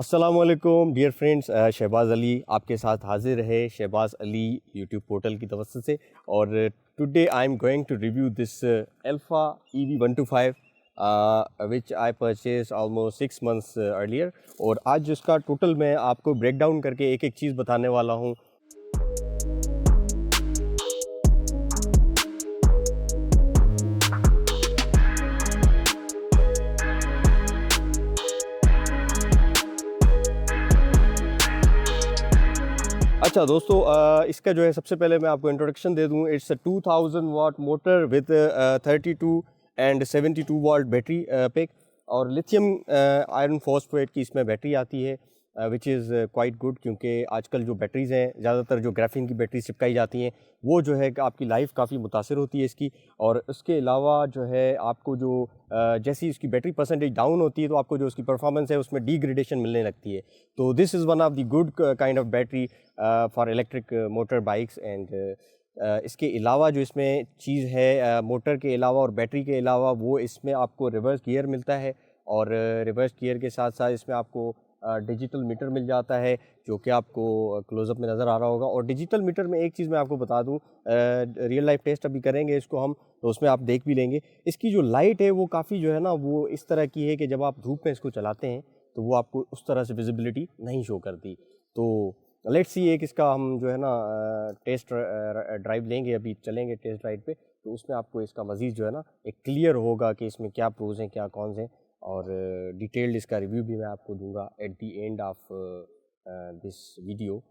अस्सलाम वालेकुम dear friends, Shahbaz Ali आपके साथ हाज़िर है शहबाज़ अली यूट्यूब पोर्टल की तरफ से। और today I am going to review this Alpha EV125 which I purchase almost 6 months earlier. और आज जिसका टोटल मैं आपको ब्रेक डाउन करके एक एक चीज़ बताने वाला हूँ। अच्छा दोस्तों, इसका जो है सबसे पहले मैं आपको इंट्रोडक्शन दे दूं। It's a 2000 watt motor with 32 and 72 watt battery pack और लिथियम आयरन फॉस्फेट की इसमें बैटरी आती है, विच इज़ क्वाइट गुड, क्योंकि आजकल जो बैटरीज़ हैं ज़्यादातर जो ग्राफीन की बैटरी चिपकाई जाती हैं वो जो है कि आपकी लाइफ काफ़ी मुतासर होती है इसकी। और उसके अलावा जो है आपको जो जैसी इसकी बैटरी परसेंटेज डाउन होती है तो आपको जो उसकी परफॉर्मेंस है उसमें डिग्रेडेशन मिलने लगती है। तो this is one of the good kind of battery for electric motor bikes. And इसके अलावा जो इसमें चीज़ है मोटर के अलावा और बैटरी के अलावा, वो इसमें आपको रिवर्स गियर मिलता है। और रिवर्स गियर के साथ साथ इसमें आपको डिजिटल मीटर मिल जाता है, जो कि आपको क्लोज़अप में नज़र आ रहा होगा। और डिजिटल मीटर में एक चीज़ मैं आपको बता दूं, रियल लाइफ टेस्ट अभी करेंगे इसको हम, तो उसमें आप देख भी लेंगे। इसकी जो लाइट है वो काफ़ी जो है ना वो इस तरह की है कि जब आप धूप में इसको चलाते हैं तो वो आपको उस तरह से विजिबिलिटी नहीं शो करती। तो लेट्स सी, एक इसका हम जो है ना टेस्ट ड्राइव लेंगे, अभी चलेंगे टेस्ट ड्राइव पे, तो उसमें आपको इसका मज़ीद जो है ना एक क्लियर होगा कि इसमें क्या प्रोज हैं क्या कॉन्स हैं। और डिटेल्ड इसका रिव्यू भी मैं आपको दूंगा at the end of this video.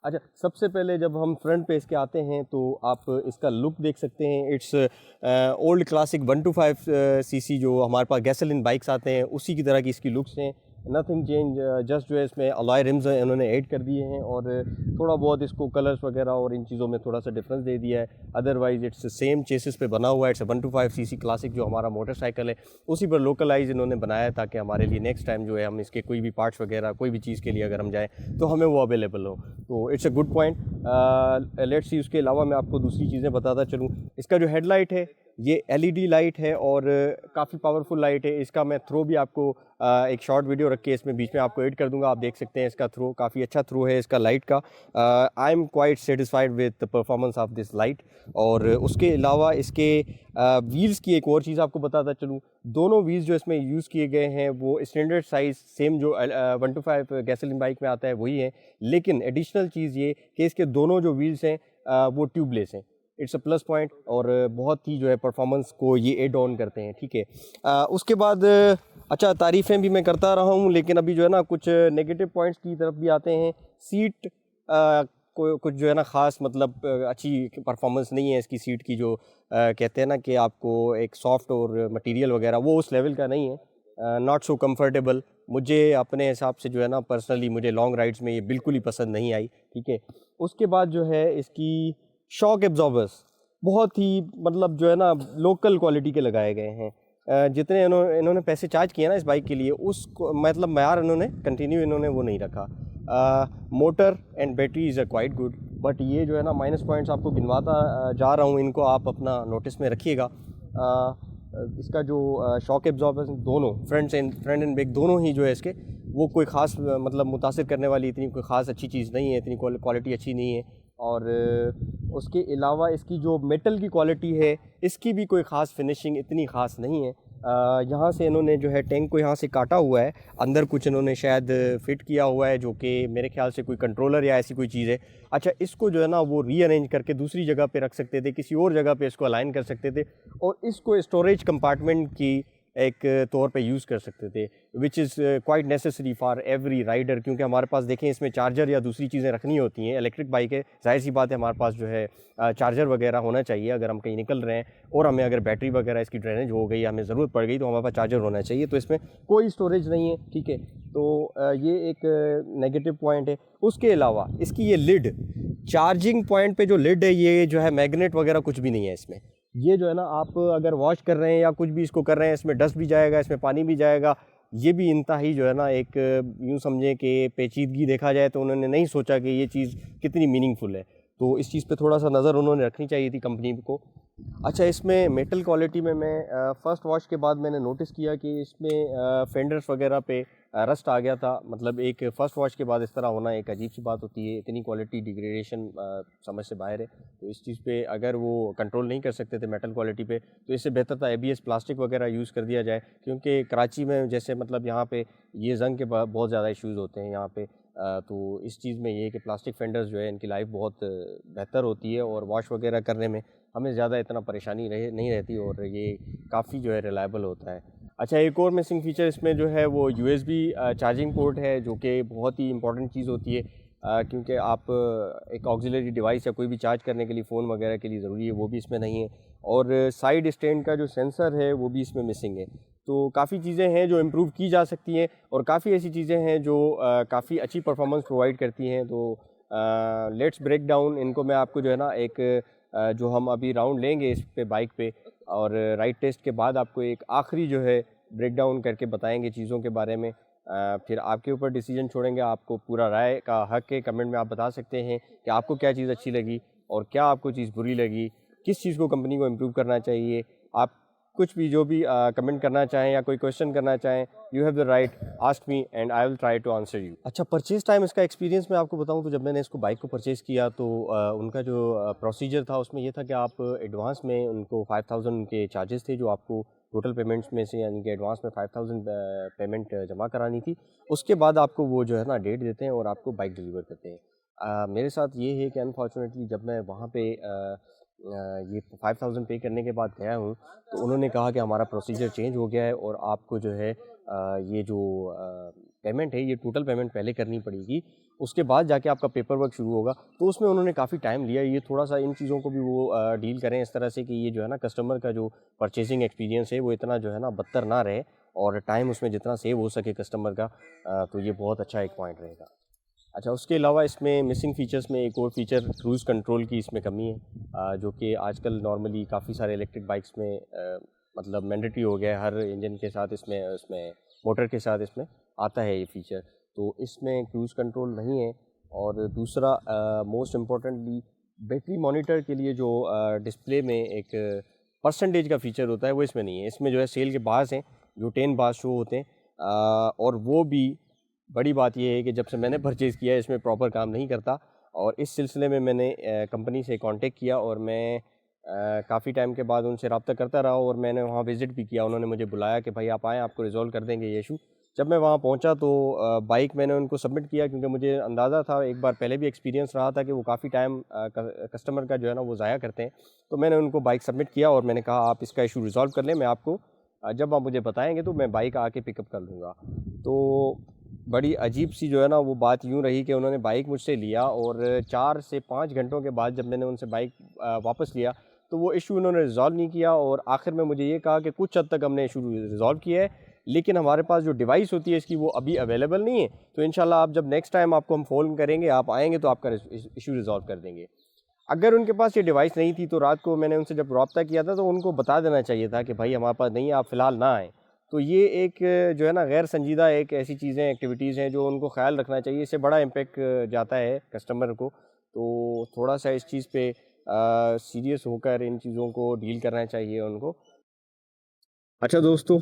अच्छा, सबसे पहले जब हम फ्रंट पे इसके आते हैं तो आप इसका लुक देख सकते हैं। इट्स ओल्ड क्लासिक 125 सीसी जो हमारे पास गैसोलिन बाइक्स आते हैं उसी की तरह की इसकी लुक्स हैं। नथिंग चेंज, जस्ट जो है इसमें अलॉय रिम्स इन्होंने ऐड कर दिए हैं और थोड़ा बहुत इसको कलर्स वगैरह और इन चीज़ों में थोड़ा सा डिफरेंस दे दिया है। अदरवाइज इट्स सेम चेसिस पे बना हुआ है। इट्स 125 सीसी क्लासिक जो हमारा मोटरसाइकिल है उसी पर लोकलाइज इन्होंने बनाया है, ताकि हमारे लिए नेक्स्ट टाइम जो है हम इसके कोई भी पार्ट्स वगैरह कोई भी चीज़ के लिए अगर हम जाएँ तो हमें वो अवेलेबल हो। तो it's a good point. Let's see, उसके अलावा मैं आपको दूसरी चीज़ें बताता चलूँ। इसका जो हेडलाइट है ये LED लाइट है और काफ़ी पावरफुल लाइट है। इसका मैं थ्रो भी आपको एक शॉर्ट वीडियो रख के इसमें बीच में आपको ऐड कर दूंगा, आप देख सकते हैं। इसका थ्रो काफ़ी अच्छा थ्रो है इसका लाइट का। I am quite satisfied with the performance of this light. और उसके अलावा इसके व्हील्स की एक और चीज़ आपको बताता चलूँ। दोनों व्हील्स जो इसमें यूज़ किए गए हैं वो स्टैंडर्ड साइज़ सेम जो 125 गैसोलिन बाइक में आता है वही है, लेकिन एडिशनल चीज़ ये कि इसके दोनों जो व्हील्स हैं वो ट्यूबलेस हैं। इट्स अ प्लस पॉइंट और बहुत ही जो है परफॉर्मेंस को ये एड ऑन करते हैं, ठीक है। उसके बाद अच्छा, तारीफ़ें भी मैं करता रहा हूँ, लेकिन अभी जो है ना कुछ नेगेटिव पॉइंट्स की तरफ भी आते हैं। सीट को कुछ जो है ना ख़ास मतलब अच्छी परफॉर्मेंस नहीं है इसकी सीट की। जो कहते हैं ना कि आपको एक सॉफ्ट और मटेरियल वगैरह वो उस लेवल का नहीं है। Not so comfortable. मुझे अपने हिसाब से जो है ना पर्सनली मुझे लॉन्ग राइड्स में ये बिल्कुल ही पसंद नहीं आई, ठीक है। उसके बाद जो है इसकी शॉक एब्जॉर्बर्स बहुत ही मतलब जो है ना लोकल क्वालिटी के लगाए गए हैं। जितने इन्होंने पैसे चार्ज किए ना इस बाइक के लिए, उस मतलब मयार इन्होंने कंटिन्यू इन्होंने वो नहीं रखा। Motor and battery is a quite good, but ये जो है ना माइनस पॉइंट्स आपको गिनवाता जा रहा हूँ, इनको आप अपना नोटिस में रखिएगा। इसका जो शॉक एब्जॉर्बर्स दोनों फ्रंट एंड बैक दोनों ही जो है इसके वो कोई ख़ास मतलब मुतासिर करने वाली इतनी कोई ख़ास अच्छी चीज़ नहीं है, इतनी क्वालिटी अच्छी नहीं है। और उसके अलावा इसकी जो मेटल की क्वालिटी है इसकी भी कोई ख़ास फिनिशिंग इतनी ख़ास नहीं है। यहाँ से इन्होंने जो है टैंक को यहाँ से काटा हुआ है, अंदर कुछ इन्होंने शायद फिट किया हुआ है जो कि मेरे ख्याल से कोई कंट्रोलर या ऐसी कोई चीज़ है। अच्छा, इसको जो है ना वो रीअरेंज करके दूसरी जगह पे रख सकते थे, किसी और जगह पे इसको अलाइन कर सकते थे और इसको स्टोरेज कंपार्टमेंट की एक तौर पे यूज़ कर सकते थे, which is quite necessary for every rider. क्योंकि हमारे पास देखें इसमें चार्जर या दूसरी चीज़ें रखनी होती हैं। इलेक्ट्रिक बाइक है, जाहिर सी बात है हमारे पास जो है चार्जर वगैरह होना चाहिए अगर हम कहीं निकल रहे हैं और हमें अगर बैटरी वगैरह इसकी ड्रेनेज हो गई, हमें ज़रूरत पड़ गई तो हमारे पास चार्जर होना चाहिए। तो इसमें कोई स्टोरेज नहीं है, ठीक है। तो ये एक नेगेटिव पॉइंट है। उसके अलावा इसकी ये लिड, चार्जिंग पॉइंट पे जो लिड है ये जो है मैग्नेट वगैरह कुछ भी नहीं है इसमें। ये जो है ना आप अगर वॉश कर रहे हैं या कुछ भी इसको कर रहे हैं, इसमें डस्ट भी जाएगा, इसमें पानी भी जाएगा। ये भी इंतहाई जो है ना एक यूँ समझें कि पेचीदगी देखा जाए तो उन्होंने नहीं सोचा कि ये चीज़ कितनी मीनिंगफुल है। तो इस चीज़ पे थोड़ा सा नज़र उन्होंने रखनी चाहिए थी कंपनी को। अच्छा, इसमें मेटल क्वालिटी में मैं फ़र्स्ट वॉश के बाद मैंने नोटिस किया कि इसमें फेंडर्स वगैरह पे रस्ट आ गया था। मतलब एक फ़र्स्ट वॉश के बाद इस तरह होना एक अजीब सी बात होती है, इतनी क्वालिटी डिग्रेडेशन समझ से बाहर है। तो इस चीज़ पे अगर वो कंट्रोल नहीं कर सकते थे मेटल क्वालिटी पे, तो इससे बेहतर था ABS प्लास्टिक वगैरह यूज़ कर दिया जाए, क्योंकि कराची में जैसे मतलब यहाँ पे ये जंग के बहुत ज़्यादा इश्यूज़ होते हैं यहाँ पे। तो इस चीज़ में ये है कि प्लास्टिक फेंडर्स जो है इनकी लाइफ बहुत बेहतर होती है और वॉश वगैरह करने में हमें ज़्यादा इतना परेशानी नहीं रहती और ये काफ़ी जो है रिलायबल होता है। अच्छा, एक और मिसिंग फीचर इसमें जो है वो USB चार्जिंग पोर्ट है, जो कि बहुत ही इंपॉर्टेंट चीज़ होती है, क्योंकि आप एक ऑक्सिलरी डिवाइस या कोई भी चार्ज करने के लिए फ़ोन वगैरह के लिए ज़रूरी है, वो भी इसमें नहीं है। और साइड स्टैंड का जो सेंसर है वो भी इसमें मिसिंग है। तो काफ़ी चीज़ें हैं जो इम्प्रूव की जा सकती हैं और काफ़ी ऐसी चीज़ें हैं जो काफ़ी अच्छी परफॉर्मेंस प्रोवाइड करती हैं। तो लेट्स ब्रेक डाउन इनको। मैं आपको जो है ना एक जो हम अभी राउंड लेंगे इस पे बाइक पे, और राइड टेस्ट के बाद आपको एक आखिरी जो है ब्रेक डाउन करके बताएंगे चीज़ों के बारे में। फिर आपके ऊपर डिसीजन छोड़ेंगे, आपको पूरा राय का हक है। कमेंट में आप बता सकते हैं कि आपको क्या चीज़ अच्छी लगी और क्या आपको चीज़ बुरी लगी, किस चीज़ को कंपनी को इम्प्रूव करना चाहिए। आप कुछ भी जो भी कमेंट करना चाहें या कोई क्वेश्चन करना चाहें, you have the right, ask me and I will try to answer you. अच्छा, परचेज टाइम इसका एक्सपीरियंस मैं आपको बताऊं तो जब मैंने इसको बाइक को परचेज़ किया तो उनका जो प्रोसीजर था उसमें ये था कि आप एडवांस में उनको 5000 के चार्जेस थे जो आपको टोटल पेमेंट्स में से, यानी कि एडवांस में 5000 पेमेंट जमा करानी थी। उसके बाद आपको वो जो है ना डेट देते हैं और आपको बाइक डिलीवर करते हैं। मेरे साथ ये है कि अनफॉर्चुनेटली जब मैं वहाँ पे ये 5000 पे करने के बाद गया हूँ, तो उन्होंने कहा कि हमारा प्रोसीजर चेंज हो गया है और आपको जो है ये जो पेमेंट है ये टोटल पेमेंट पहले करनी पड़ेगी, उसके बाद जाके आपका पेपर वर्क शुरू होगा। तो उसमें उन्होंने काफ़ी टाइम लिया। ये थोड़ा-सा इन चीज़ों को भी वो डील करें इस तरह से कि ये जो है ना कस्टमर का जो परचेजिंग एक्सपीरियंस है वो इतना जो है ना बदतर ना रहे और टाइम उसमें जितना सेव हो सके कस्टमर का, तो ये बहुत अच्छा एक पॉइंट रहेगा। अच्छा, उसके अलावा इसमें मिसिंग फ़ीचर्स में एक और फ़ीचर क्रूज़ कंट्रोल की इसमें कमी है, जो कि आजकल नॉर्मली काफ़ी सारे इलेक्ट्रिक बाइक्स में मतलब मैंडेटरी हो गया है। हर इंजन के साथ इसमें मोटर के साथ इसमें आता है ये फ़ीचर। तो इसमें क्रूज़ कंट्रोल नहीं है। और दूसरा मोस्ट इम्पॉर्टेंटली बैटरी मॉनिटर के लिए जो डिस्प्ले में एक परसेंटेज का फ़ीचर होता है वो इसमें नहीं है। इसमें जो है सेल के बार्स हैं जो 10 बार्स शो होते हैं, और वो भी बड़ी बात ये है कि जब से मैंने परचेज़ किया है इसमें प्रॉपर काम नहीं करता। और इस सिलसिले में मैंने कंपनी से कांटेक्ट किया और मैं काफ़ी टाइम के बाद उनसे रब्ता करता रहा और मैंने वहाँ विज़िट भी किया। उन्होंने मुझे बुलाया कि भाई आप आएँ, आपको रिज़ॉल्व कर देंगे ये इशू। जब मैं वहाँ पहुँचा तो बाइक मैंने उनको सबमिट किया, क्योंकि मुझे अंदाज़ा था, एक बार पहले भी एक्सपीरियंस रहा था कि वो काफ़ी टाइम कस्टमर का जो है ना वो ज़ाया करते हैं। तो मैंने उनको बाइक सबमिट किया और मैंने कहा आप इसका इशू रिज़ॉल्व कर लें, मैं आपको जब आप मुझे बताएँगे तो मैं बाइक आके पिकअप कर लूँगा। तो बड़ी अजीब सी जो है ना वो बात यूँ रही कि उन्होंने बाइक मुझसे लिया और 4 से 5 घंटों के बाद जब मैंने उनसे बाइक वापस लिया तो वो इशू उन्होंने रिज़ॉल्व नहीं किया। और आखिर में मुझे ये कहा कि कुछ हद तक हमने इशू रिज़ॉल्व किया है, लेकिन हमारे पास जो डिवाइस होती है इसकी वो अभी अवेलेबल नहीं है। तो इंशाल्लाह आप जब नेक्स्ट टाइम आपको हम फ़ोन करेंगे, आप आएँगे तो आपका इशू रिज़ॉल्व कर देंगे। अगर उनके पास ये डिवाइस नहीं थी तो रात को मैंने उनसे जब रब्ता किया था तो उनको बता देना चाहिए था कि भाई हमारे पास नहीं है, आप फ़िलहाल ना आएँ। तो ये एक जो है ना गैर संजीदा एक ऐसी चीज़ें, एक्टिविटीज़ हैं जो उनको ख़्याल रखना चाहिए। इससे बड़ा इम्पैक्ट जाता है कस्टमर को। तो थोड़ा-सा इस चीज़ पे सीरियस होकर इन चीज़ों को डील करना चाहिए उनको। अच्छा दोस्तों,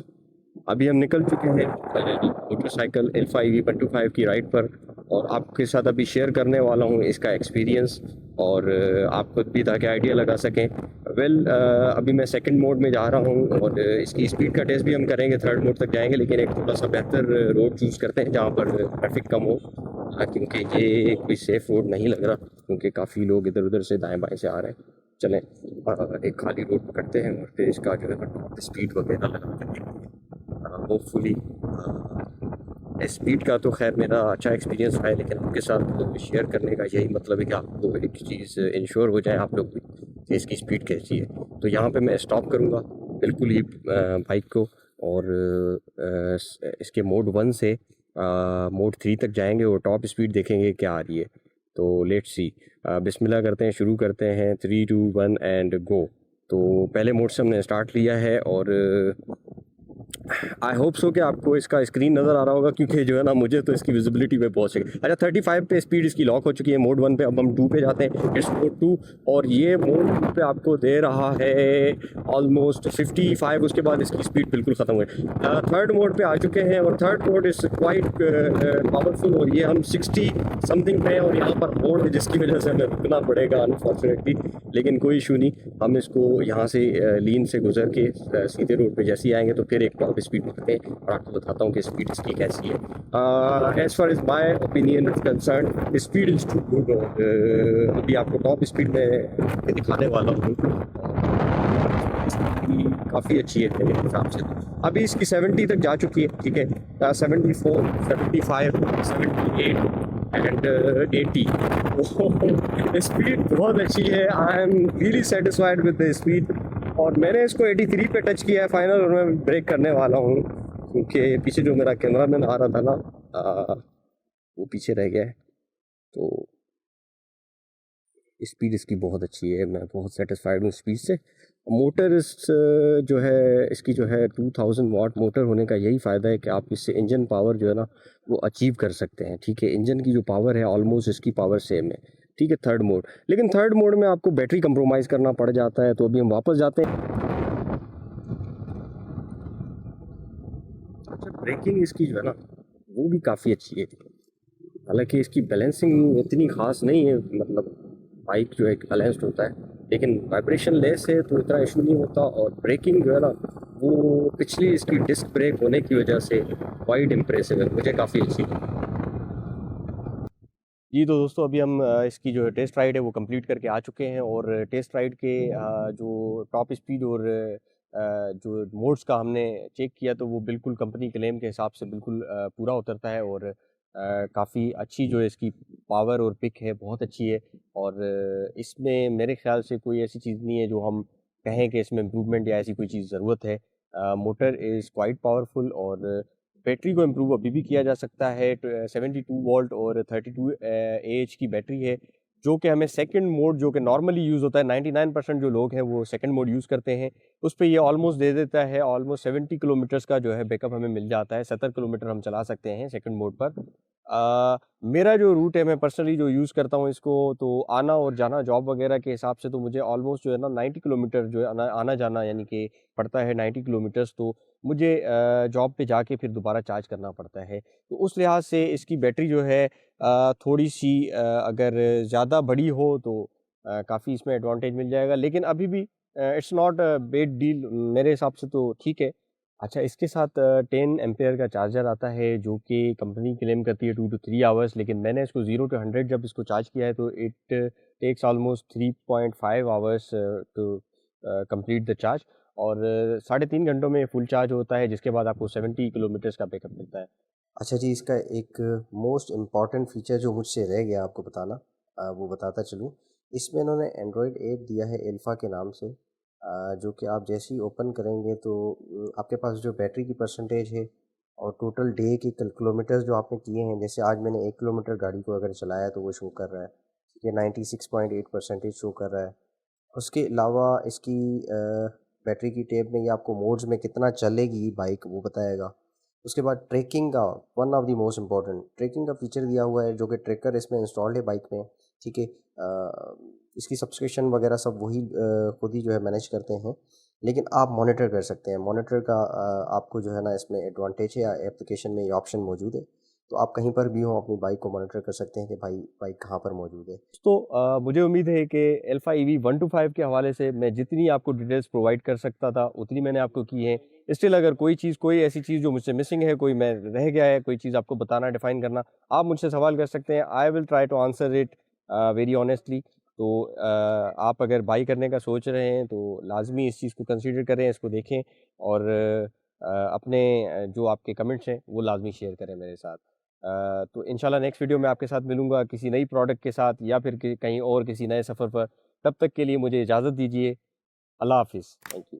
अभी हम निकल चुके हैं मोटरसाइकिल L5E125 की राइड पर और आपके साथ अभी शेयर करने वाला हूँ इसका एक्सपीरियंस, और आप खुद भी ताकि आइडिया लगा सकें। अभी मैं सेकंड मोड में जा रहा हूँ और इसकी स्पीड का टेस्ट भी हम करेंगे, थर्ड मोड तक जाएंगे, लेकिन एक थोड़ा सा बेहतर रोड चूज़ करते हैं जहाँ पर ट्रैफिक कम हो, क्योंकि ये कोई सेफ़ रोड नहीं लग रहा, क्योंकि काफ़ी लोग इधर उधर से दाएँ बाएँ से आ रहे हैं। चलें एक खाली रोड पकड़ते हैं और फिर इसका जो है स्पीड वगैरह लगाते हैं। होपफुली स्पीड का तो खैर मेरा अच्छा एक्सपीरियंस रहा है, लेकिन आपके साथ शेयर करने का यही मतलब है कि आपको एक चीज़ इंश्योर हो जाए आप लोग भी कि इसकी स्पीड कैसी है। तो यहाँ पे मैं स्टॉप करूँगा बिल्कुल ही बाइक को, और इसके मोड 1 से मोड 3 तक जाएंगे और टॉप स्पीड देखेंगे क्या आ रही है। तो लेट्स सी, बिस्मिल्लाह करते हैं, शुरू करते हैं, 3 2 1 एंड गो। तो पहले मोड से हमने स्टार्ट लिया है और आई होप सो कि आपको इसका स्क्रीन नज़र आ रहा होगा, क्योंकि जो है ना मुझे तो इसकी विजिबिलिटी पे पहुँच गई। अच्छा 35 पे स्पीड इसकी लॉक हो चुकी है मोड 1 पे। अब हम 2 पे जाते हैं, इट्स मोड 2, और ये मोड 2 पे आपको दे रहा है ऑलमोस्ट 55। उसके बाद इसकी स्पीड बिल्कुल ख़त्म हुई। थर्ड मोड पे आ चुके हैं और third mode is quite powerful, और ये हम 60 समथिंग पे हैं, और यहाँ पर मोड है जिसकी वजह से हमें रुकना पड़ेगा अनफॉर्चुनेटली, लेकिन कोई इशू नहीं। हम इसको यहाँ से लीन से गुजर के सीधे रोड पे जैसे ही आएंगे तो फिर एक टॉप स्पीड पकड़ते हैं और आपको बताता हूँ कि स्पीड इसकी कैसी है। As far as my opinion is concern, speed is too good. अभी आपको टॉप स्पीड में दिखाने वाला हूँ, काफ़ी अच्छी है मेरे हिसाब से। अभी इसकी 70 तक जा चुकी है, ठीक है, 74, 75, 78 एंड 80। स्पीड बहुत अच्छी है। I am really satisfied with the speed, और मैंने इसको 83 पे टच किया है फाइनल, और मैं ब्रेक करने वाला हूँ क्योंकि पीछे जो मेरा कैमरामैन आ रहा था ना, वो पीछे रह गया है। तो स्पीड इसकी बहुत अच्छी है, मैं बहुत सेटिस्फाइड हूँ स्पीड से। मोटर इस जो है इसकी जो है 2000 वाट मोटर होने का यही फ़ायदा है कि आप इससे इंजन पावर जो है ना वो अचीव कर सकते हैं, ठीक है। इंजन की जो पावर है ऑलमोस्ट इसकी पावर सेम है, ठीक है, थर्ड मोड। लेकिन थर्ड मोड में आपको बैटरी कंप्रोमाइज़ करना पड़ जाता है। तो अभी हम वापस जाते हैं। अच्छा, ब्रेकिंग इसकी जो है ना वो भी काफ़ी अच्छी है। हालांकि इसकी बैलेंसिंग इतनी ख़ास नहीं है, मतलब बाइक जो है बैलेंस्ड होता है, लेकिन वाइब्रेशन लेस है तो इतना इशू नहीं होता। और ब्रेकिंग जो है ना वो पिछली इसकी डिस्क ब्रेक होने की वजह से वाइड इम्प्रेसिव है, मुझे काफ़ी अच्छी लगी। जी तो दोस्तों अभी हम इसकी जो टेस्ट राइड है वो कंप्लीट करके आ चुके हैं, और टेस्ट राइड के जो टॉप स्पीड और जो मोड्स का हमने चेक किया तो वो बिल्कुल कंपनी क्लेम के हिसाब से बिल्कुल पूरा उतरता है, और काफ़ी अच्छी जो है इसकी पावर और पिक है बहुत अच्छी है। और इसमें मेरे ख्याल से कोई ऐसी चीज़ नहीं है जो हम कहें कि इसमें इम्प्रूवमेंट या ऐसी कोई चीज़ ज़रूरत है। मोटर इज़ क्वाइट पावरफुल, और बैटरी को इम्प्रूव अभी भी किया जा सकता है। 72 वोल्ट और 32 AH की बैटरी है, जो कि हमें सेकंड मोड जो कि नॉर्मली यूज़ होता है, 99% जो लोग हैं वो सेकंड मोड यूज़ करते हैं, उस पे ये ऑलमोस्ट दे देता है। ऑलमोस्ट 70 किलोमीटर्स का जो है बैकअप हमें मिल जाता है, 70 किलोमीटर हम चला सकते हैं सेकंड मोड पर। मेरा जो रूट है, मैं पर्सनली जो यूज़ करता हूँ इसको, तो आना और जाना जॉब वगैरह के हिसाब से तो मुझे ऑलमोस्ट जो है ना 90 किलोमीटर जो है आना आना जाना यानी कि पड़ता है 90 किलोमीटर्स। तो मुझे जॉब पे जाके फिर दोबारा चार्ज करना पड़ता है। तो उस लिहाज से इसकी बैटरी जो है थोड़ी सी अगर ज़्यादा बड़ी हो तो काफ़ी इसमें एडवांटेज मिल जाएगा, लेकिन अभी भी it's not a bad deal मेरे हिसाब से, तो ठीक है। अच्छा, इसके साथ 10 एम्पेयर का चार्जर आता है, जो कि कंपनी क्लेम करती है 2 to 3 आवर्स, लेकिन मैंने इसको 0 to 100 जब इसको चार्ज किया है तो it takes almost 3.5 hours to complete the charge, और 3.5 घंटों में फुल चार्ज होता है, जिसके बाद आपको 70 किलोमीटर्स का बैकअप मिलता है। अच्छा जी, इसका एक मोस्ट इम्पॉर्टेंट फीचर जो मुझसे रह गया आपको बताना, वो बताता चलूँ। इसमें इन्होंने एंड्रॉयड ऐप दिया है एल्फ़ा के नाम से, जो कि आप जैसे ही ओपन करेंगे तो आपके पास जो बैटरी की परसेंटेज है और टोटल डे के किलोमीटर्स जो आपने किए हैं, जैसे आज मैंने 1 किलोमीटर गाड़ी को अगर चलाया तो वो शो कर रहा है, ठीक है, 96.8% शो कर रहा है। उसके अलावा इसकी बैटरी की टैब में ये आपको मोड्स में कितना चलेगी बाइक वो बताएगा। उसके बाद ट्रैकिंग का one of the most important tracking का फीचर दिया हुआ है, जो कि ट्रैकर इसमें इंस्टॉल्ड है बाइक में, ठीक है। इसकी सब्सक्रिप्शन वगैरह सब वही खुद ही जो है मैनेज करते हैं, लेकिन आप मॉनिटर कर सकते हैं। मॉनिटर का आपको जो है ना इसमें एडवांटेज है, या एप्लीकेशन में ये ऑप्शन मौजूद है, तो आप कहीं पर भी हो अपनी बाइक को मॉनिटर कर सकते हैं कि भाई बाइक कहाँ पर मौजूद है। तो मुझे उम्मीद है कि अल्फा ईवी 1 to 5 के हवाले से मैं जितनी आपको डिटेल्स प्रोवाइड कर सकता था उतनी मैंने आपको की है। स्टिल अगर कोई ऐसी चीज़ जो मुझसे मिसिंग है, कोई मैं रह गया है, कोई चीज़ आपको बताना, डिफाइन करना, आप मुझसे सवाल कर सकते हैं। I will try to answer it very honestly. तो आप अगर बाई करने का सोच रहे हैं तो लाजमी इस चीज़ को कंसीडर करें, इसको देखें, और अपने जो आपके कमेंट्स हैं वो लाजमी शेयर करें मेरे साथ। तो इंशाल्लाह नेक्स्ट वीडियो में आपके साथ मिलूँगा किसी नई प्रोडक्ट के साथ, या फिर कहीं और किसी नए सफ़र पर। तब तक के लिए मुझे इजाज़त दीजिए। अल्लाह हाफ़िज़। Thank you.